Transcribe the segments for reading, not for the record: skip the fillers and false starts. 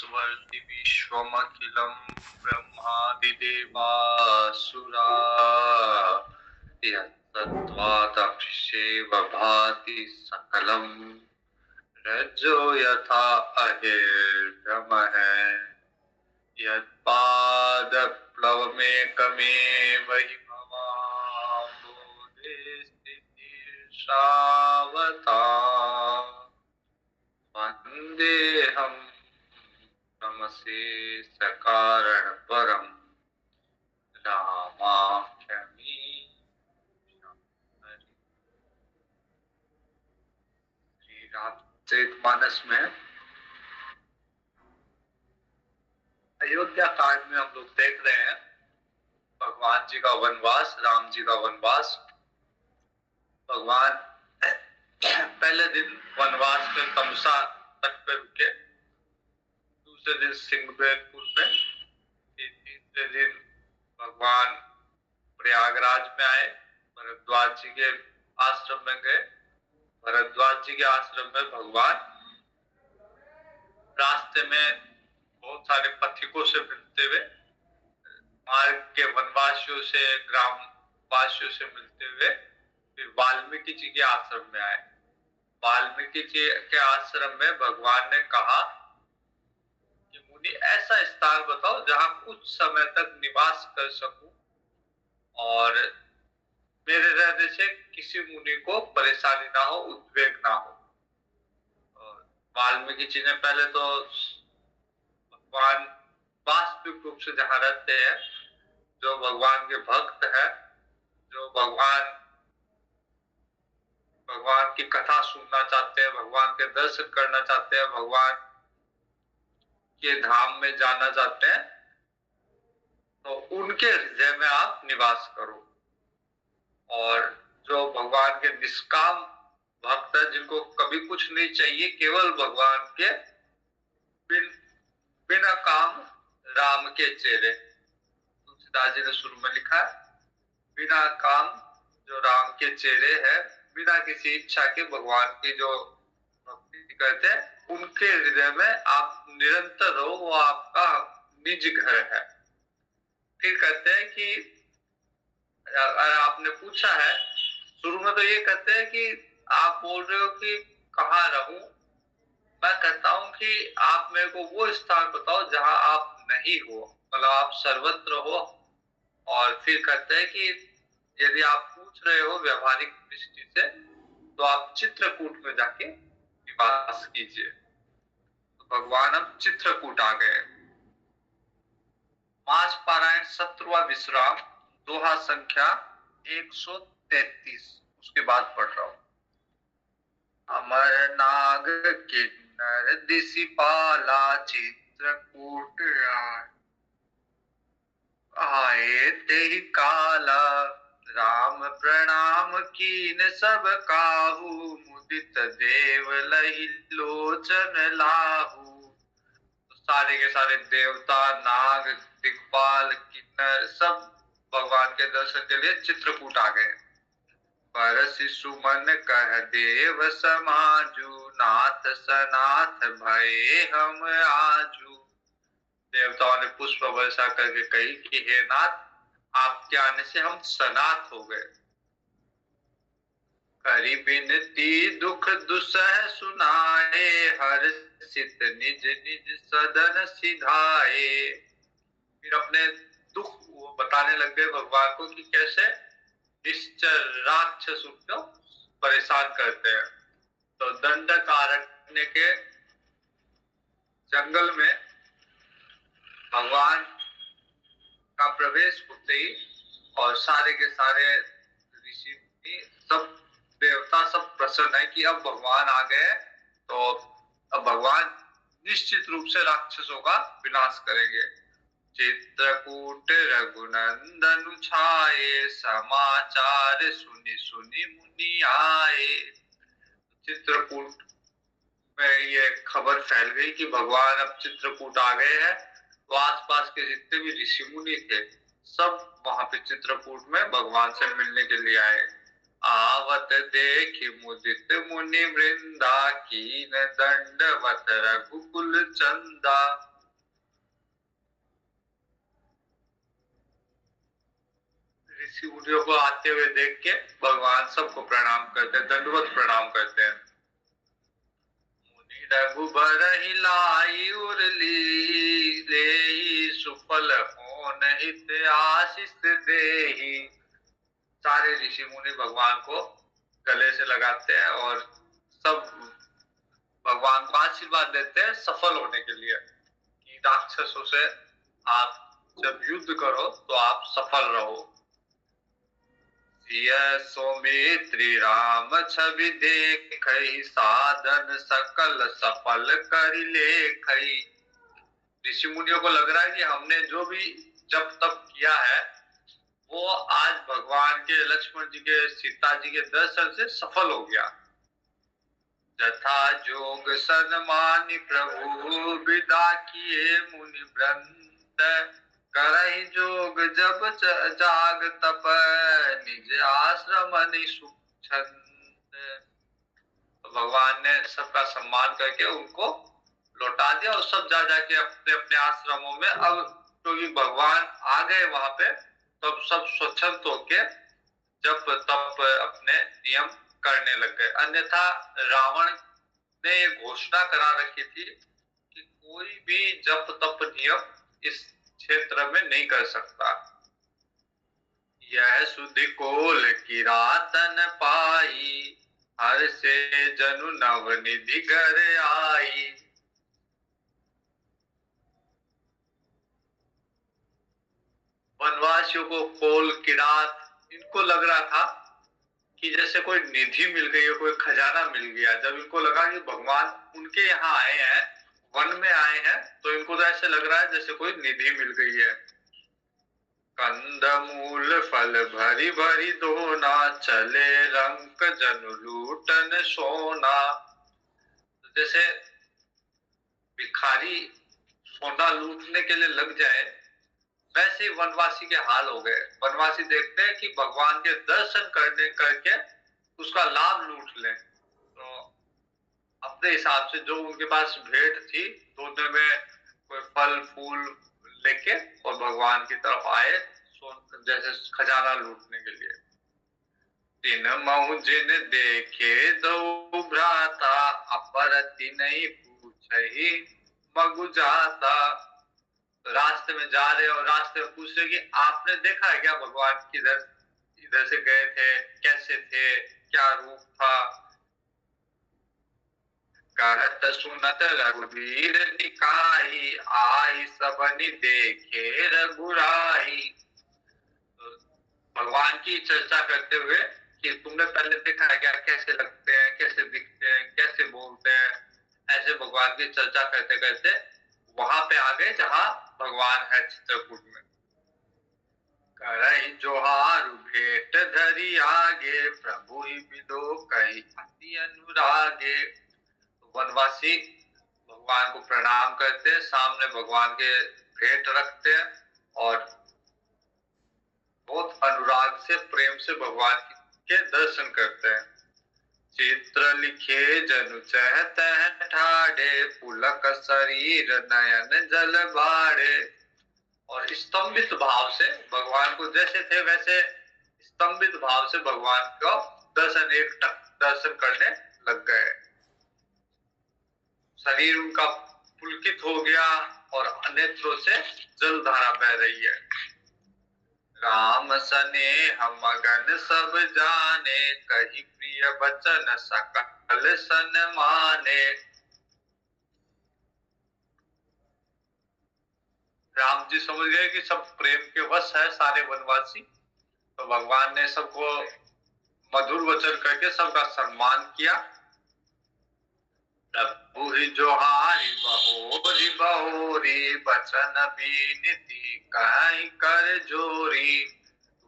स्वर्ति विश्वमखिलं ब्रह्मादिदेवासुरा यत्तत्त्वादक्षेव भाति सकलं रज्जो यथा अहिर्भ्रमः यत्पादप्लवमेकमेव हि भवाम्बोधे स्थितिर्षावता वन्देऽहं नमसे सकारण परम रामाख्यमी। श्री रामचरितमानस में अयोध्या कांड में हम लोग देख रहे हैं भगवान जी का वनवास, राम जी का वनवास। भगवान पहले दिन वनवास में तमसा तट पे रुके, दूसरे दिन सिंहबेरपुर में, तीसरे दिन भगवान प्रयागराज में आए, भरद्वाज जी के आश्रम में गए। भरद्वाज जी के आश्रम में भगवान रास्ते में बहुत सारे पथिकों से मिलते हुए, मार्ग के वनवासियों से, ग्रामवासियों से मिलते हुए फिर वाल्मीकि जी के आश्रम में आए। वाल्मीकि जी के आश्रम में भगवान ने कहा कि मुनि ऐसा स्थान बताओ जहां कुछ समय तक निवास कर सकूं और मेरे रहने से किसी मुनि को परेशानी ना हो, उद्वेग ना हो। वाल्मीकि जी ने पहले तो भगवान वास्तविक रूप से जहां रहते हैं, जो भगवान के भक्त है, जो भगवान की कथा सुनना चाहते हैं, भगवान के दर्शन करना चाहते हैं, भगवान के धाम में जाना चाहते हैं, तो उनके हृदय में आप निवास करो। और जो भगवान के निष्काम भक्त है, जिनको कभी कुछ नहीं चाहिए, केवल भगवान के बिना काम राम के चेहरे, तुलसीदास जी ने शुरू में लिखा है, बिना काम जो राम के चेहरे है, बिना किसी इच्छा के भगवान की जो भक्ति करते हैं, उनके हृदय में आप निरंतर रहो, वो आपका निज घर है। फिर कहते हैं कि अगर आपने पूछा है, शुरू में तो ये कहते हैं कि आप बोल रहे हो कि कहाँ रहूं, मैं कहता हूं कि आप मेरे को वो स्थान बताओ जहां आप नहीं हो, मतलब आप सर्वत्र हो। और फिर कहते हैं कि यदि आप पूछ रहे हो व्यवहारिक दृष्टि से, तो आप चित्रकूट में जाके निवास कीजिए। तो भगवान हम चित्रकूट आ गए। मास पारायण 17वां विश्राम, दोहा संख्या 133, उसके बाद पढ़ रहा हूं। अमर नाग किन्नर दिशिपाला चित्रकूट आए ते ही काला, राम प्रणाम कीन सब काहू, मुदित देव लहि लोचन लाहू। तो सारे के सारे देवता, नाग, दिक्पाल, किन्नर सब भगवान के दर्शन के लिए चित्रकूट आ गए। परसि सुमन कह देव समाजू, नाथ सनाथ भये हम आजू। देवताओं ने पुष्प वर्षा करके कही कि हे नाथ, आपके आने से हम सनाथ हो गए। करी बिनती दुख दुसह सुनाए, हर सित निज निज सदन सिधाए। फिर अपने दुख वो बताने लग गए भगवान को कि कैसे निश्चर राक्षस उनको परेशान करते हैं। तो दंडकारण्य के जंगल में भगवान का प्रवेश होते ही और सारे के सारे ऋषि सब देवता सब प्रसन्न है कि अब भगवान आ गए, तो अब भगवान निश्चित रूप से राक्षसों का विनाश करेंगे। चित्रकूट रघुनंदन छाए, समाचार सुनि सुनि मुनि आए। चित्रकूट में ये खबर फैल गई कि भगवान अब चित्रकूट आ गए हैं। तो आसपास के जितने भी ऋषि मुनि थे, सब वहां पे चित्रकूट में भगवान से मिलने के लिए आए। आवत देखि मुदित मुनि वृंदा, कीन दंडवत रघुकुल चंदा। ऋषि मुनियों को आते हुए देख के भगवान सबको प्रणाम करते हैं, दंडवत प्रणाम करते हैं। मुनि रघुबर ही लाई उरली ले सुफल होन हित आशीष देहि। सारे ऋषि मुनि भगवान को गले से लगाते हैं और सब भगवान को आशीर्वाद देते हैं सफल होने के लिए, कि राक्षसों से आप जब युद्ध करो तो आप सफल रहो। सौमित्री राम छवि देखहि साधन सकल सफल कर लेखहि। ऋषि मुनियों को लग रहा है कि हमने जो भी जब तप किया है वो आज भगवान के, लक्ष्मण जी के, सीता जी के दर्शन से सफल हो गया। जथा जोग सन्मानि प्रभु विदा किए मुनि वृंद। करहि जोग जब जाग तप निज आश्रम सुख छंद। तो भगवान ने सबका सम्मान करके उनको लौटा दिया और सब जा जाके अपने अपने आश्रमों में, अब क्योंकि भगवान आ गए वहां पे, तब सब स्वच्छंद होके जब तप अपने नियम करने लग गए। अन्यथा रावण ने ये घोषणा करा रखी थी कि कोई भी जप तप नियम इस क्षेत्र में नहीं कर सकता। यह सुधि कोल की रातन पाई हर से जनु नव निधि घर आई। वनवासियों को कोल किरात, इनको लग रहा था कि जैसे कोई निधि मिल गई है, कोई खजाना मिल गया। जब इनको लगा कि भगवान उनके यहाँ आए हैं, वन में आए हैं, तो इनको तो ऐसे लग रहा है जैसे कोई निधि मिल गई है। कंद मूल फल भरी भरी दोना चले रंक जनु लूटन सोना। जैसे भिखारी सोना लूटने के लिए लग जाए, वैसे ही वनवासी के हाल हो गए। वनवासी देखते हैं कि भगवान के दर्शन करने करके उसका लाभ लूट लें, तो अपने हिसाब से जो उनके पास भेंट थी दोनों में कोई फल फूल लेके और भगवान की तरफ आए, जैसे खजाना लूटने के लिए। तीन महु जिन देखे दो भ्राता अपरति नहीं पूछहि मगु जाता। रास्ते में जा रहे और रास्ते में पूछ रहे कि आपने देखा है क्या भगवान किधर इधर से गए थे, कैसे थे, क्या रूप था। कहत सुनत रघुवीर निकाई आई सबनि देखे रघुराई। भगवान की चर्चा करते हुए कि तुमने पहले देखा है क्या, कैसे लगते हैं, कैसे दिखते हैं, कैसे बोलते हैं, ऐसे भगवान की चर्चा करते करते वहां पे आ गए जहां भगवान है चित्रकूट में। करहि जोहार भेंट धरी आगे प्रभु ही बिदो कही अति अनुरागे। वनवासी भगवान को प्रणाम करते हैं, सामने भगवान के भेंट रखते हैं और बहुत अनुराग से, प्रेम से भगवान के दर्शन करते हैं। चित्र लिखे जनु चहत ठाड़े पुलक शरीर नयन जल बाड़े। और स्तंभित भाव से भगवान को जैसे थे वैसे स्तंभित भाव से भगवान को दर्शन, एकटक दर्शन करने लग गए। शरीर उनका पुलकित हो गया और नेत्रों से जल धारा बह रही है। राम स्नेह मगन सब जाने कही प्रिय वचन सकल सन माने। राम जी समझ गए कि सब प्रेम के वश है सारे वनवासी, तो भगवान ने सबको मधुर वचन करके सबका सम्मान किया। प्रभु ही जोहारी बहोरी बहोरी बचन बीनती कहीं कर जोरी।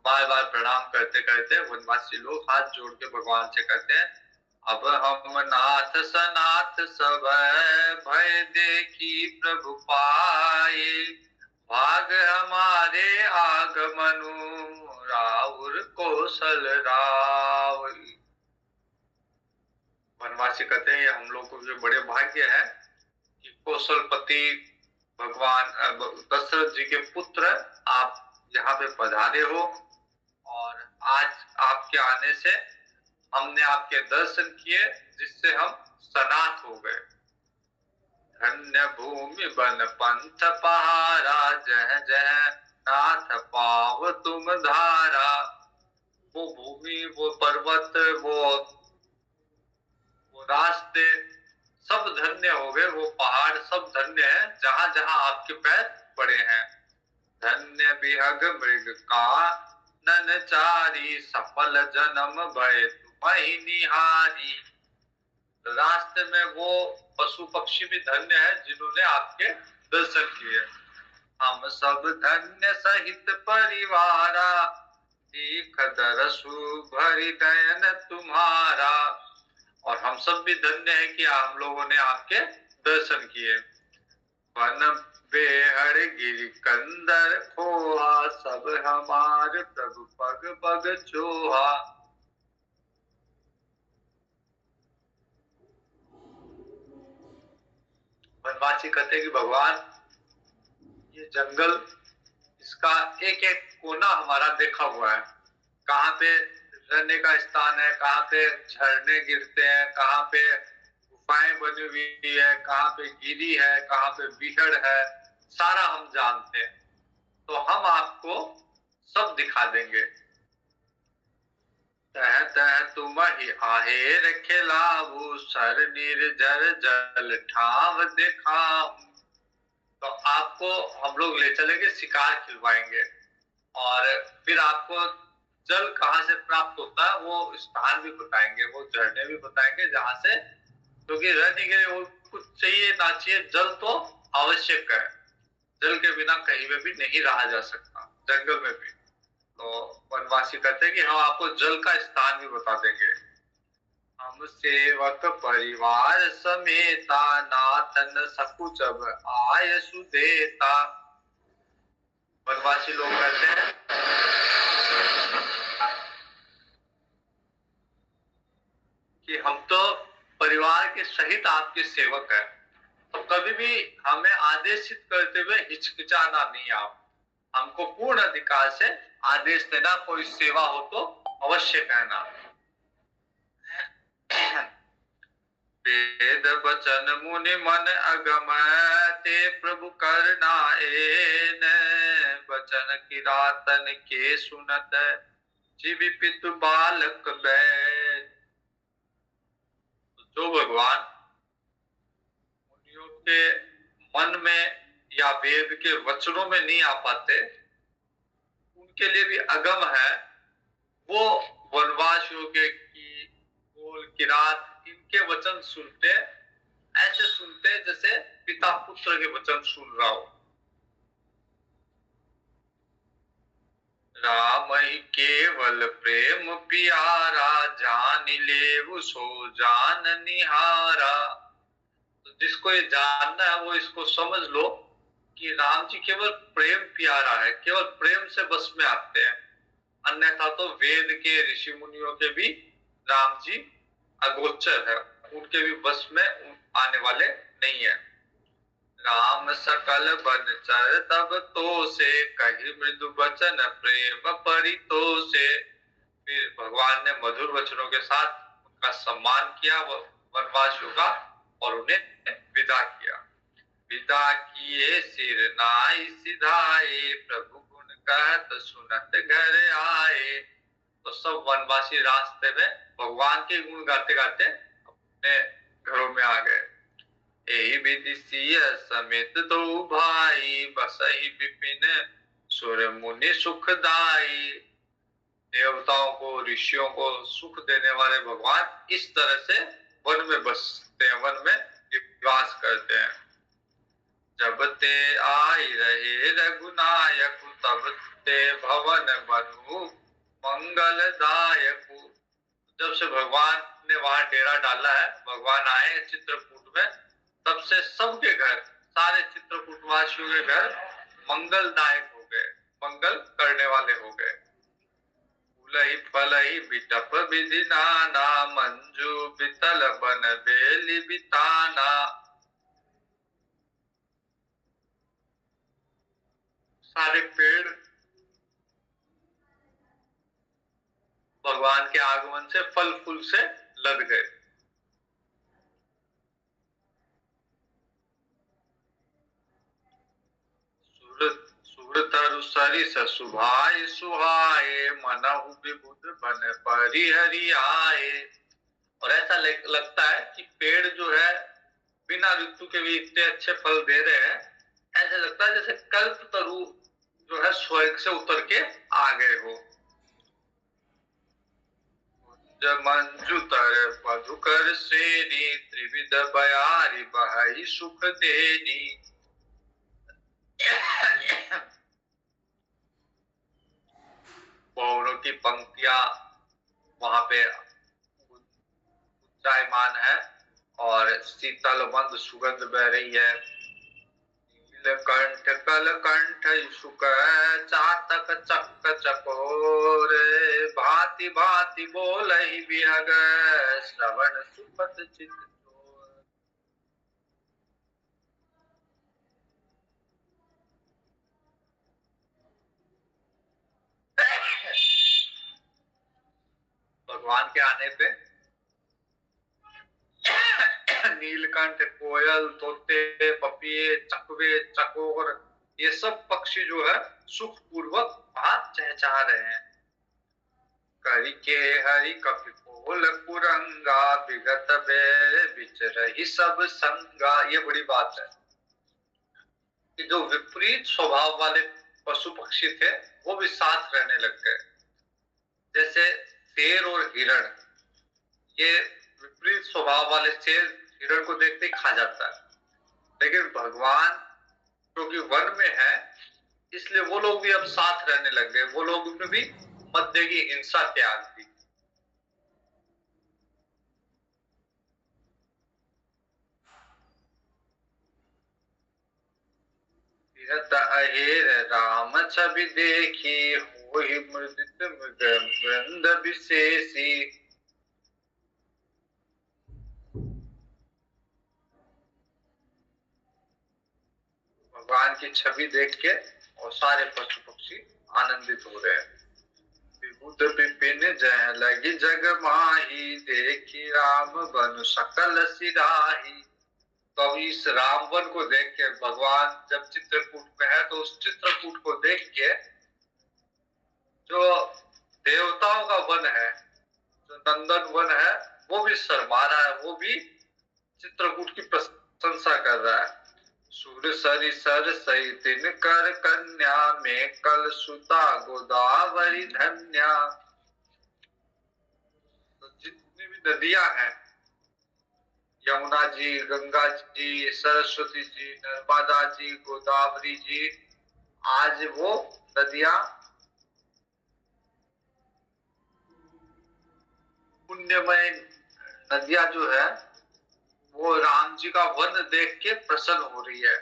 बार बार प्रणाम करते करते वनवासी लोग हाथ जोड़ के भगवान से कहते हैं, अब हम नाथ सनाथ सब भय देखी प्रभु पाए। भाग हमारे आगमनु राउर कौशल राव। वनवासी कहते हैं हम लोग को जो बड़े भाग्य है कि कौशलपति भगवान दशरथ जी के पुत्र आप यहाँ पे पधारे हो आज आपके आने से हमने आपके दर्शन किए, जिससे हम सनात हो गए। धन्य भूमि बन पंथ पहारा, जह जह नाथ पाव तुम धारा। वो भूमि, वो पर्वत, वो रास्ते सब धन्य हो गए, वो पहाड़ सब धन्य है जहां जहां आपके पैर पड़े हैं। धन्य बिहग मृग का ननचारी, सफल जन्म भय तुम्हि निहारी। रास्ते में वो पशु पक्षी भी धन्य है जिन्होंने आपके दर्शन किए। हम सब धन्य सहित परिवारा, देख दरसु भरि नयन तुम्हारा। और हम सब भी धन्य है कि हम लोगों ने आपके दर्शन किए। वन बेहड़ गिर कंदर खोहा, सब हमार प्रभु पग पग चोहा। वनवासी कहते हैं कि भगवान, ये जंगल, इसका एक एक कोना हमारा देखा हुआ है। कहाँ पे रहने का स्थान है, कहाँ पे झरने गिरते हैं, कहाँ पे गुफाएं बनी हुई है, कहाँ पे गिरी है, कहाँ पे बिहड़ है, सारा हम जानते हैं। तो हम आपको सब दिखा देंगे। तह तह तुम ही आहेर खिलाऊ, सर निर्जर जल ठाव दिखाऊं। तो आपको हम लोग ले चलेंगे, शिकार खिलवाएंगे, और फिर आपको जल कहाँ से प्राप्त होता है वो स्थान भी बताएंगे, वो झरने भी बताएंगे जहां से, क्योंकि रहने के लिए वो कुछ चाहिए ना चाहिए, जल तो आवश्यक है। जल के बिना कहीं में भी नहीं रहा जा सकता, जंगल में भी। तो वनवासी कहते हैं कि हम आपको जल का स्थान भी बता देंगे। हम सेवक परिवार समेता, नाथन सकुचब आय सुदेता। वनवासी लोग कहते हैं कि हम तो परिवार के सहित आपके सेवक हैं, तो कभी भी हमें आदेशित करते हुए हिचकिचाना नहीं। आप हमको पूर्ण अधिकार से आदेश देना, कोई सेवा हो तो अवश्य कहना। वेद वचन मुनि मन अगम, ते प्रभु करनाएन। वचन किरातन के सुनत, जीवी पितु बालक बैन। जो भगवान मुनियों के मन में या वेद के वचनों में नहीं आ पाते, उनके लिए भी अगम है। वो वनवासियों के की बोल किरात इनके वचन सुनते, ऐसे सुनते जैसे पिता पुत्र के वचन सुन रहा हो। राम ही केवल प्रेम प्यारा, जान ले सो जान निहारा। तो जिसको ये जानना है वो इसको समझ लो कि राम जी केवल प्रेम प्यारा है, केवल प्रेम से बस में आते हैं। अन्यथा तो वेद के ऋषि मुनियों के भी राम जी अगोचर है, उनके भी बस में आने वाले नहीं है। राम सकल बन चर तब तो से, कही मृदु वचन प्रेम परितो से। फिर भगवान ने मधुर वचनों के साथ उनका सम्मान किया, वनवासियों का, और उन्हें विदा किया। विदा किए सिर नाई सिधाए, प्रभु गुण कहत सुनत घर आए। तो सब वनवासी रास्ते में भगवान के गुण गाते गाते अपने घरों में आ गए। यही विधि सिय समेत दो भाई, बसहि विपिन सुर मुनि सुखदाई। देवताओं को, ऋषियों को सुख देने वाले भगवान इस तरह से वन में बसते हैं, वन में निवास करते हैं। जब ते आई रहे रघुनायक, तब ते भवन बनु मंगलदायक। जब से भगवान ने वहां डेरा डाला है, भगवान आए चित्रकूट में, तब से सबके घर, सारे चित्रकूटवासियों के घर मंगलदायक हो गए, मंगल करने वाले हो गए। फूलहि फलहि बिटप विधि नाना, मंजू बितल बन बेली बिताना। सारे पेड़ भगवान के आगमन से फल फूल से लद गए। सुरतरु सरिस सुभाए सुहाए, मनहु विबुध बन परिहरि आए। और ऐसा लगता है कि पेड़ जो है बिना ऋतु के भी इतने अच्छे फल दे रहे हैं। ऐसा लगता है जैसे कल्प तरु जो है स्वर्ग से उतर के आ गए हो। मंजुतर मधुकर सेनी, त्रिविध बयारी बहई सुख देनी। पौड़ों की पंक्तियां वहां पे उच्चायमान है और शीतल मंद सुगंध बह रही है। नीलकंठ कलकंठ शुक चातक चक चकोर, भांति भांति बोलहि बिहग, श्रवण सुपथ चित चोर। भगवान के आने पे नीलकंठ, कोयल, तोते, पपिये, चकवे, चकोर, ये सब पक्षी जो है सुख पूर्वक वहां चहचहा रहे हैं। करि के हरि कपिकोल कुरंगा, विगत बे विचरहि सब संगा। ये बड़ी बात है कि जो विपरीत स्वभाव वाले पशु पक्षी थे वो भी साथ रहने लग गए। जैसे शेर और हिरण, ये विपरीत स्वभाव वाले शेर हिरण को देखते ही खा जाता है, लेकिन भगवान क्योंकि वन में है इसलिए वो लोग भी अब साथ रहने लग गए। वो लोग में भी मध्य की हिंसा त्याग दी। अहेर राम छवि देखी, होहि मुदित मृग वृंद विशेषी। भगवान की छवि देख के और सारे पशु पक्षी आनंदित हो रहे हैं। विबुध विपिन जय लगी जग माही, देखी राम बनु सकल सिराही। तो अब इस रामवन को देख के भगवान जब चित्रकूट में है तो उस चित्रकूट को देख के जो देवताओं का वन है, जो नंदन वन है, वो भी शर्मा रहा है, वो भी चित्रकूट की प्रशंसा कर रहा है। सुर सरि सर सई दिन कर कन्या, में कल सुता गोदावरी धन्या। तो जितनी भी नदियां हैं, यमुना जी, गंगा जी, सरस्वती जी, नर्मदा जी, गोदावरी जी, आज वो नदियां पुण्यमय नदियां जो है वो राम जी का वन देख के प्रसन्न हो रही है।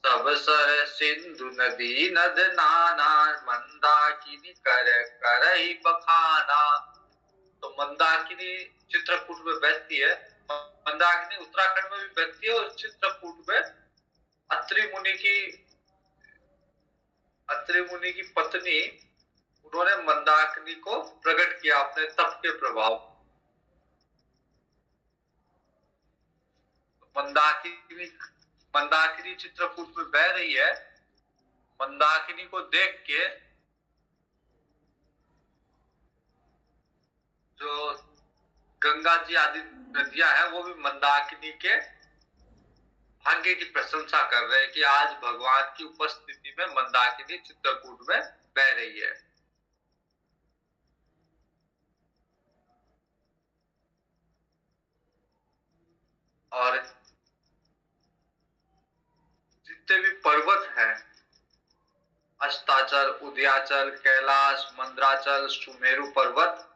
सब सर सिंधु नदी नद नाना, मंदाकिनी कर करहि बखाना। तो मंदाकिनी चित्रकूट में बहती है। मंदाकिनी उत्तराखंड में भी बहती है और चित्रकूट में अत्रि मुनि की पत्नी, उन्होंने मंदाकिनी को प्रकट किया अपने तप के प्रभाव। मंदाकिनी मंदाकिनी चित्रकूट में बह रही है। मंदाकिनी को देख के जो गंगा जी आदि नदियां हैं वो भी मंदाकिनी के भाग्य की प्रशंसा कर रहे हैं कि आज भगवान की उपस्थिति में मंदाकिनी चित्रकूट में बह रही है। और जितने भी पर्वत हैं, अस्ताचल, उदयाचल, कैलाश, मंदराचल, सुमेरु पर्वत,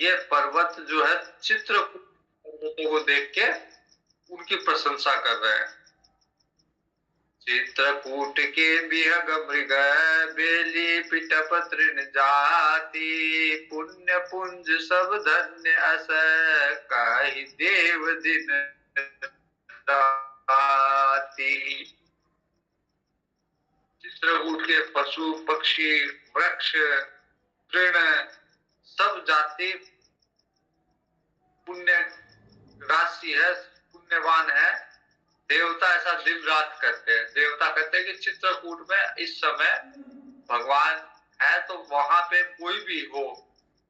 ये पर्वत जो है चित्रकूट पर्वतों को देख के उनकी प्रशंसा कर रहे हैं। चित्रकूट के बिहग मृग, बेली पिटप तृण जाति, पुण्य पुंज सब धन्य अस, कहि देव दिन राति। चित्रकूट के पशु पक्षी, वृक्ष, तृण, सब जाति पुण्य राशि है, पुण्यवान है। देवता ऐसा दिन रात करते हैं। देवता कहते हैं कि चित्रकूट में इस समय भगवान है, तो वहां पे कोई भी हो,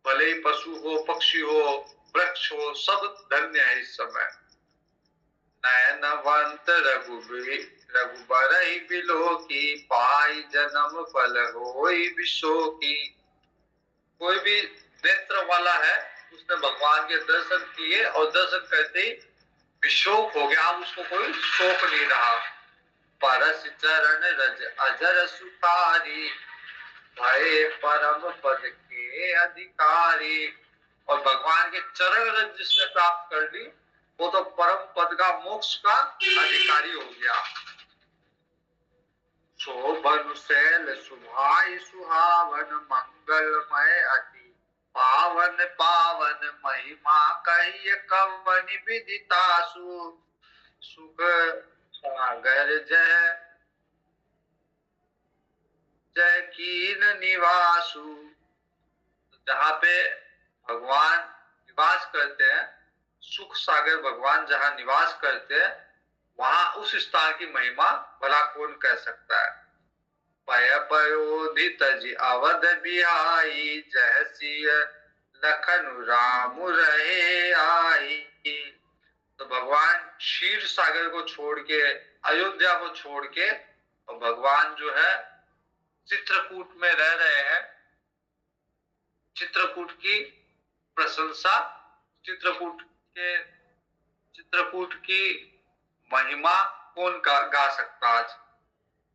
भले ही पशु हो, पक्षी हो, वृक्ष हो, सब धन्य है इस समय। नयनवंत रघुबर ही बिलो की, पाई जन्म फल होई विशो की। कोई भी नेत्र वाला है, उसने भगवान के दर्शन किए और दर्शन करते ही विशोक हो गया, उसको कोई शोक नहीं रहा। परस चरण रज अजर सुखारी, भय परम पद के अधिकारी। और भगवान के चरण रज जिसने प्राप्त कर ली, वो तो परम पद का, मोक्ष का अधिकारी हो गया। शोभन शैल सुभाई सुहावन, मंगलमय अति पावन पावन। महिमा कहिए कवन विदितासु, सुख सागर जय जय कीन निवासु। जहाँ पे भगवान निवास करते हैं, सुख सागर भगवान जहाँ निवास करते हैं, वहां उस स्थान की महिमा भला कौन कह सकता है। पय पयोधित जी अवध बिहाई, जय सिय लखन राम रहे आई। तो भगवान क्षीर सागर को छोड़ के, अयोध्या को छोड़ के, और भगवान जो है चित्रकूट में रह रहे हैं। चित्रकूट की प्रशंसा, चित्रकूट की महिमा कौन गा सकता आज।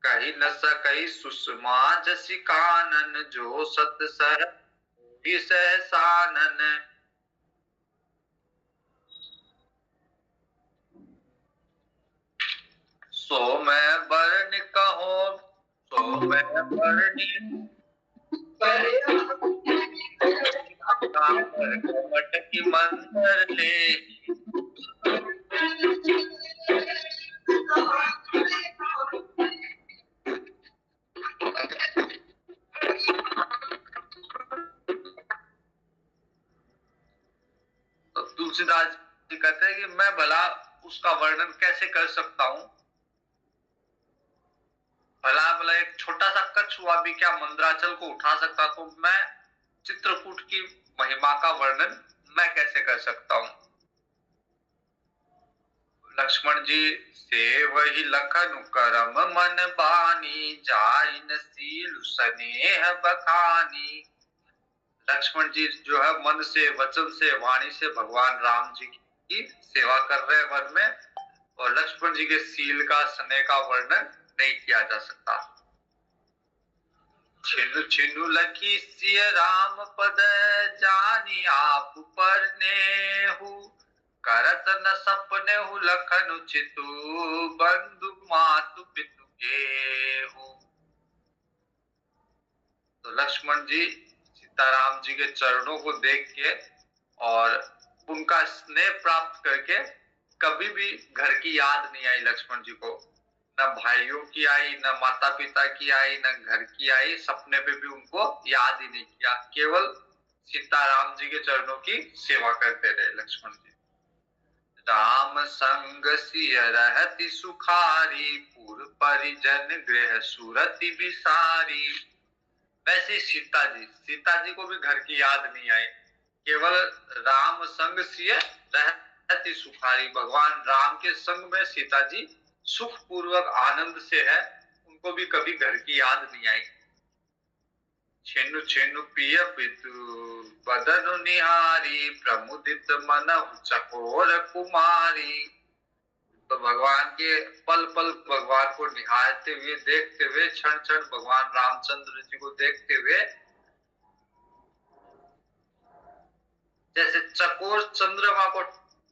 कही न सकई सुषमा जसी कानन, जो सत सह सहसानन। सो मैं बरन कहो, सो मैं बरनी कमट की मंतर ले। तो तुलसीदास जी कहते हैं कि मैं भला उसका वर्णन कैसे कर सकता हूँ। भला भला एक छोटा सा कछुआ भी क्या मंदराचल को उठा सकता, तो मैं चित्रकूट की महिमा का वर्णन मैं कैसे कर सकता हूँ। लक्ष्मण जी से वही लखन करम मन बानी, जाई न सील स्नेह बखानी। लक्ष्मण जी जो है मन से, वचन से, वाणी से भगवान राम जी की सेवा कर रहे हैं वन में, और लक्ष्मण जी के सील का, स्नेह का वर्णन नहीं किया जा सकता। छिनु छिनु लखी सिय राम पद, जानी आप पर नेहु। करत न सपने हु लखन चितु, बंधु मातु पितु गेहु। तो लक्ष्मण जी सीताराम जी के चरणों को देख के और उनका स्नेह प्राप्त करके कभी भी घर की याद नहीं आई लक्ष्मण जी को। न भाइयों की आई, न माता पिता की आई, न घर की आई, सपने पे भी उनको याद ही नहीं किया। केवल सीताराम जी के चरणों की सेवा करते रहे लक्ष्मण जी। राम संग सिय रहति सुखारी, पुर परिजन गृह सुरति विसारी। वैसे सीता जी को भी घर की याद नहीं आई। केवल राम संग सिय रहति सुखारी, भगवान राम के संग में सीता जी सुख पूर्वक आनंद से है, उनको भी कभी घर की याद नहीं आई। छेनु छेनु पिय पितु बदनु निहारी, प्रमुदित मन चकोर कुमारी। तो भगवान के पल पल भगवान को निहारते हुए, देखते हुए, क्षण क्षण भगवान रामचंद्र जी को देखते हुए, जैसे चकोर चंद्रमा को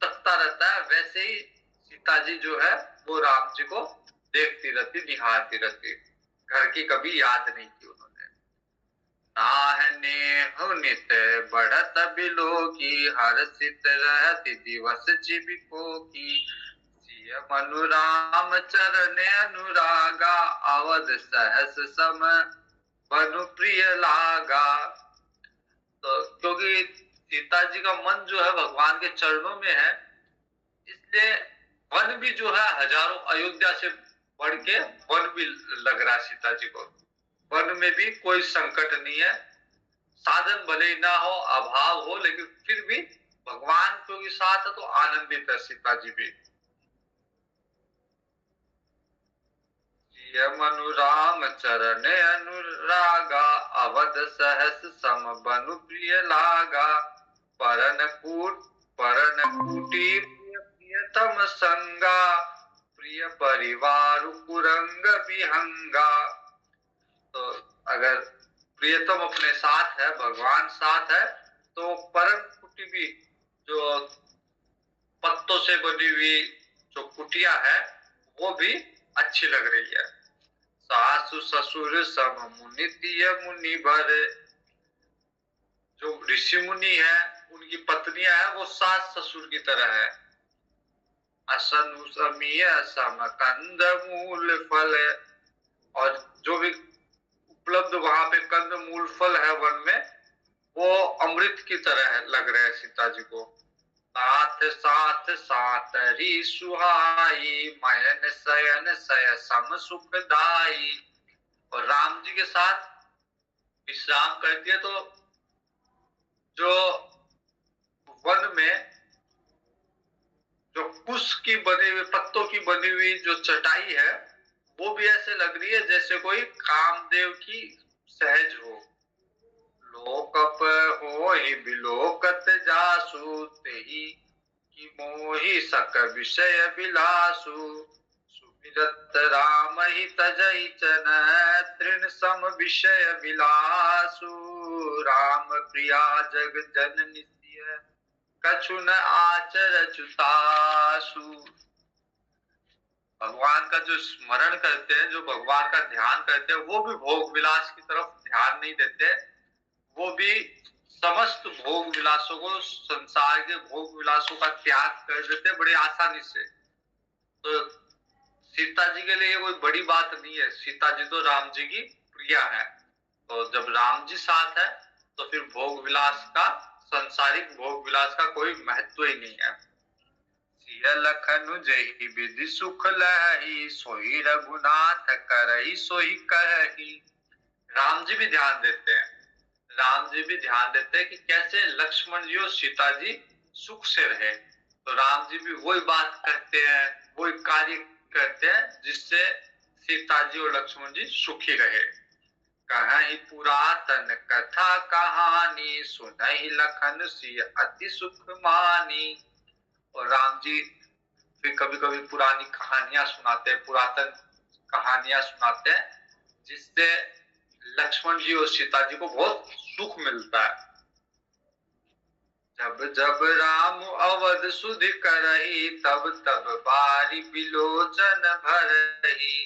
तकता रहता है, वैसे ही सीता जी जो है वो राम जी को देखती रहती, निहारती रहती। घर की कभी याद नहीं की उन्होंने। नाहने नित बढ़त बिलोकी, हर्षित रहती दिवस जीविको की। सिय मनु राम चरण अनुरागा, अवध सहस सम बनु प्रिय लागा। तो क्योंकि सीता जी का मन जो है भगवान के चरणों में है, इसलिए वन भी जो है हजारों, अयोध्या से बढ़ के वन भी लग रहा है सीता जी को। वन में भी कोई संकट नहीं है, साधन भले ही ना हो, अभाव हो, लेकिन फिर भी भगवान क्योंकि साथ है तो आनंदित है सीता जी भी। मनु राम चरण अनुरागा, अवध सहस सम बनु प्रिय लागा। परन कूटी प्रिय प्रियतम संगा, प्रिय परिवार कुरंग विहंगा। तो अगर प्रियतम अपने साथ है, भगवान साथ है, तो परम कुटी भी, जो पत्तों से बनी हुई जो कुटिया है, वो भी अच्छी लग रही है। सासु ससुर सम मुनि तिय मुनि भर, जो ऋषि मुनि है उनकी पत्नियां हैं वो सास ससुर की तरह है। असनु समीय सम कंद मूल फल, और जो भी उपलब्ध वहां पे कंद मूल फल है वन में, वो अमृत की तरह है, लग रहे हैं सीता जी को। साथ साथ साथ री सुहाई, मयन सयन सय सम सुखदाई। और राम जी के साथ विश्राम करती है, तो जो वन में जो कुश की बनी हुई, पत्तों की बनी हुई जो चटाई है, वो भी ऐसे लग रही है जैसे कोई कामदेव की सहज हो। लोकप हो ही बिलोकत जासु, तेहि की मोहि सक विषय बिलासु। सुमिरत राम ही तजहि चन, तृण सम विषय बिलासु। राम प्रिया जग जननी सिय, कछु न आचर चुतासु। भगवान का जो स्मरण करते हैं, जो भगवान का ध्यान करते हैं, वो भी भोग विलास की तरफ ध्यान नहीं देते। वो भी समस्त भोग विलासों को, संसार के भोग विलासों का त्याग कर देते बड़े आसानी से। तो सीता जी के लिए कोई बड़ी बात नहीं है, सीता जी तो राम जी की प्रिया है। तो जब राम जी साथ है तो फिर भोग विलास का, संसारिक भोग विलास का कोई महत्व ही नहीं है। सिय लखनु जहि विधि सुख लहही, सोई रघुनाथ करई सोई कहही। राम जी भी ध्यान देते हैं, राम जी भी ध्यान देते हैं कि कैसे लक्ष्मण जी और सीता जी सुख से रहे। तो राम जी भी वही बात करते हैं, वही कार्य करते हैं जिससे सीता जी और लक्ष्मण जी सुखी रहे। कहीं पुरातन कथा कहानी, सुनहि लखन सिय अति सुख मानी। और राम जी फिर कभी कभी पुरानी कहानियां सुनाते हैं, पुरातन कहानियां सुनाते हैं, जिससे लक्ष्मण जी और सीता जी को बहुत सुख मिलता है। जब जब राम अवध सुधि करही, तब तब बारी बिलोचन भरही।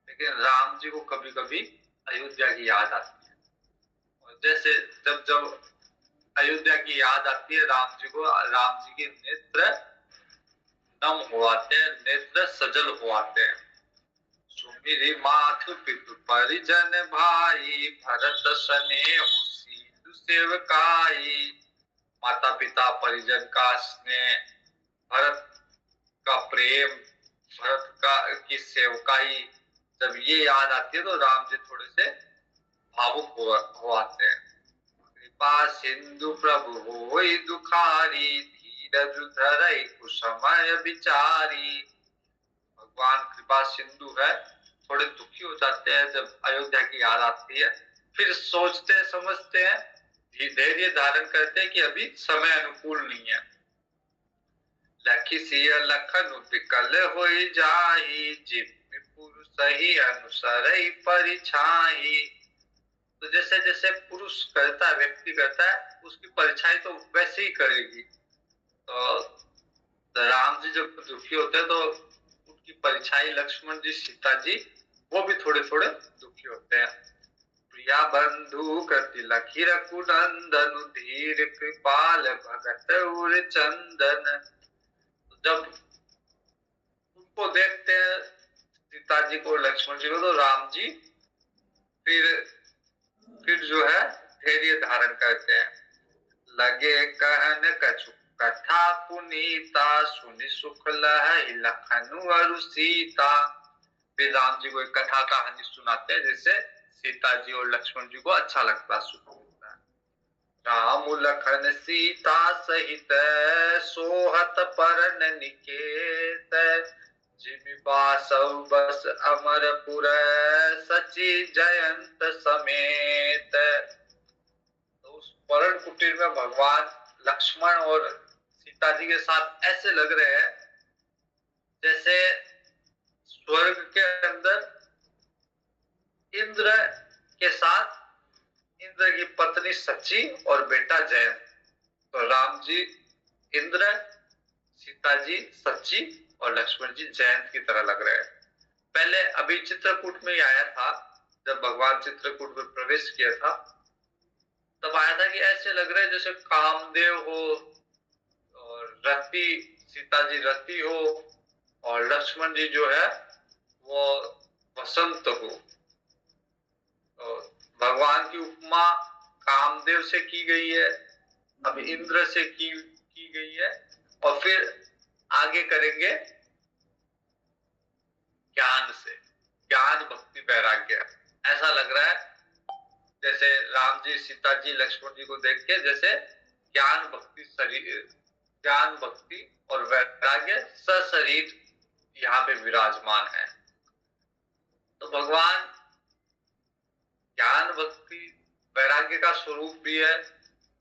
लेकिन राम जी को कभी कभी अयोध्या की याद आती है, और जैसे जब जब अयोध्या की याद आती है राम जी को, राम जी के नेत्र नम हुआते हैं, नेत्र सजल हुआते हैं। सुमिरि मातु पितु परिजन भाई, भरत स्नेह सीधु सेवकाई। माता पिता परिजन का स्नेह, भरत का प्रेम, भरत का की सेवकाई, जब ये याद आती है तो राम जी थोड़े से भावुक हो आते हैं। कृपा सिंधु प्रभु होई दुखारी, धीरज धरई कुसमय विचारी। भगवान कृपा सिंधु है, थोड़े दुखी हो जाते हैं जब अयोध्या की याद आती है, फिर सोचते समझते हैं, धैर्य धारण करते हैं कि अभी समय अनुकूल नहीं है। लखी सिय लखन विकल होई जाही, जिम पुरुष ही अनुसरई परिछाही। तो जैसे जैसे पुरुष करता है, व्यक्ति करता है, उसकी परछाई तो वैसे ही करेगी। तो राम जी जब दुखी होते हैं तो उनकी परछाई लक्ष्मण जी, सीता जी, वो भी थोड़े थोड़े दुखी होते हैं। प्रिया बंधु कृति लखी रघुनंदन, धीर कृपाल भगत उर चंदन। जब उनको देखते हैं सीता जी को, लक्ष्मण जी को, तो राम जी फिर जो है धैर्य धारण करते हैं। लगे कहन कछु कथा पुनीता, सुनि सुख लहै लखन अरु सीता। फिर राम जी को एक कथा कहानी सुनाते हैं, जिससे सीता जी और लक्ष्मण जी को अच्छा लगता है, सुख मिलता है। राम लखन सीता सहित सोहत परन निकेत, जिमि बासव बस अमरपुर सची जयंत समेत। तो उस पर्ण कुटीर में भगवान लक्ष्मण और सीता जी के साथ ऐसे लग रहे हैं जैसे स्वर्ग के अंदर इंद्र के साथ इंद्र की पत्नी सची और बेटा जयंत। तो राम जी इंद्र, सीता जी सची और लक्ष्मण जी जयंत की तरह लग रहे हैं। पहले अभी चित्रकूट में ही आया था, जब भगवान चित्रकूट में प्रवेश किया था तब आया था कि ऐसे लग रहे हैं जैसे कामदेव हो और रति, सीता जी रति हो और लक्ष्मण जी जो है वो वसंत हो। तो भगवान की उपमा कामदेव से की गई है, अब इंद्र से की गई है, और फिर आगे करेंगे ज्ञान से, ज्ञान भक्ति वैराग्य। ऐसा लग रहा है जैसे राम जी सीता जी लक्ष्मण जी को देख के जैसे ज्ञान भक्ति शरीर, ज्ञान भक्ति और वैराग्य सशरीर यहाँ पे विराजमान है। तो भगवान ज्ञान भक्ति वैराग्य का स्वरूप भी है।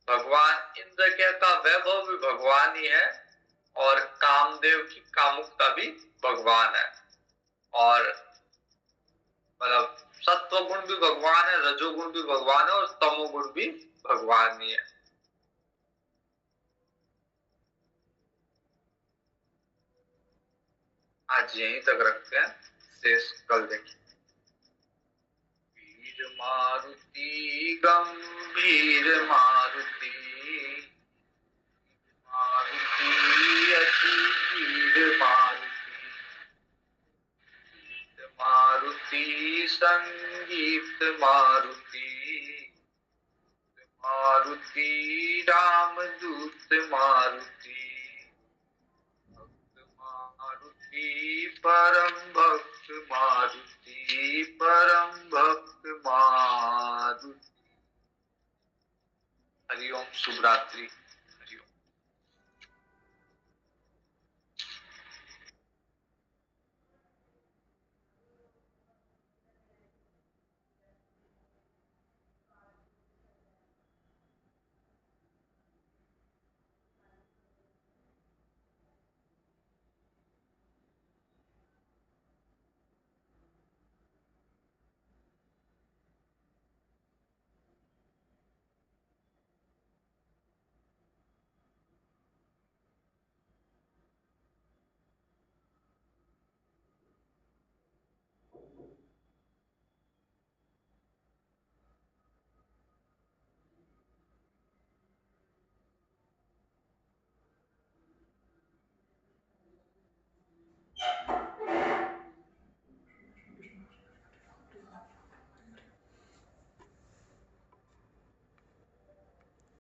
भगवान इंद्र के का वैभव भी भगवान ही है और कामदेव की कामुकता भी भगवान है। और मतलब सत्व गुण भी भगवान है, रजोगुण भी भगवान है और तमोगुण भी भगवान ही है। आज यहीं तक रखते हैं, शेष कल देखें। वीर मारुति गंभीर मारुति, मारुति अति वीर मारुति, मारुति संगीत मारुति, मारुति रामदूत मारुति, मारुति परम भक्त मारुति, परम भक्त मारुति। हरि ओम, शुभ रात्रि।